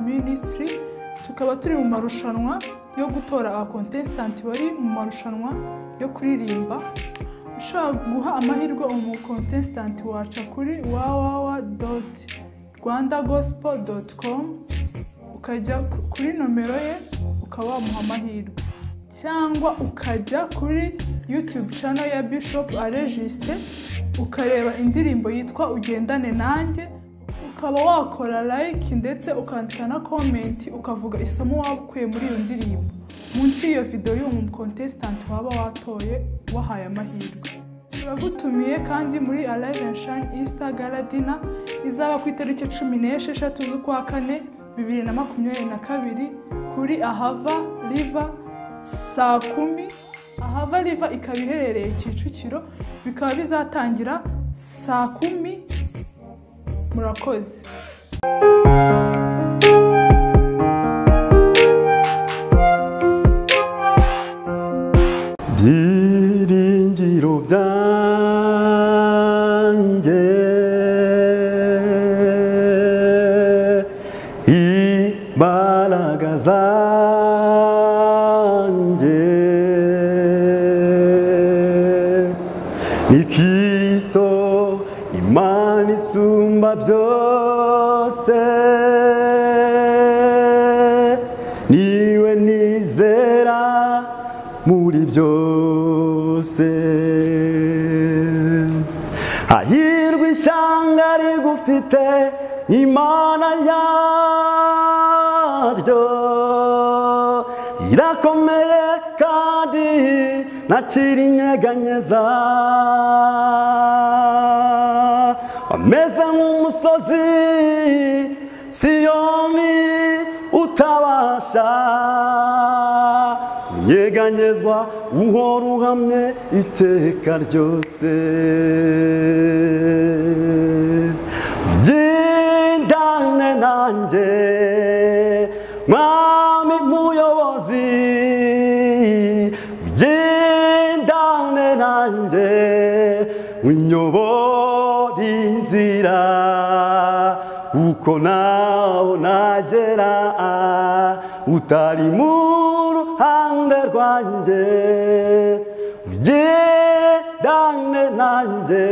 Ministry, tukaba turi mu marushanwa yo gutora aba contestant bari mu marushanwa yo kuririmba. Ushaka guha amahirwe umu contestant waca kuri www.rwandagospel.com ukajya kuri nomero ye ukaba wamuha amahirwe, cyangwa ukajya kuri YouTube channel ya Bishop Aregiste ukareba indirimbo yitwa Ugendane Nanjye, ukaba wakora like ndetse ukandika na comment ukavuga isomo wakuye muri iyo ndirimbo munsi y'iyo video y'umu contestant waba watoye wahaye amahirwe. Turagutumiye kandi muri Alive and Shine Easter Gala Dinner izaba ku itariki 16 z'ukwa 4 2022 kuri Ahava River saa 10. Ahava River ikaba iherereye Kicukiro, bikaba bizatangira saa 10. Murakoze. Byiringiro byanjye imbaraga zanjye ni Kristo Imana isumba byose, niwe nizera muri byose. Hahirwa ishyanga rigufite Imana yaryo, irakomeye kandi ntakiri inyeganyeza. Wameze nk'umusozi Siyoni utabasha kunyeganyezwa, uhora uhamye iteka ryose. Ugendane nanjye Mwami muyobozi, ugendane nanjye unyobora inzira, kuko naho nagera utari mu ruhande rwanjye. Ugendane nanjye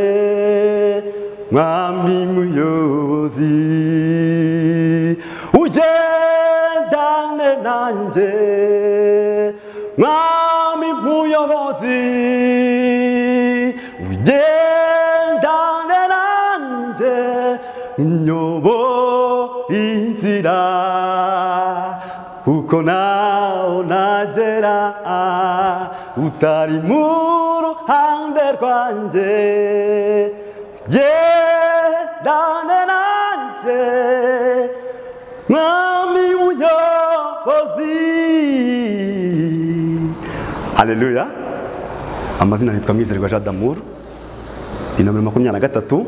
Mwami muyobozi, ugendane nanjye Mwami muyobozi, ugendane nanjye unyobora inzira, kuko naho nagera utari mu ruhande rwanjye. Ugendane nanjye Mwami muyobozi. Haleluya. Amazina nitwa Mwizerwa Jean d'Amour, ni nomero 23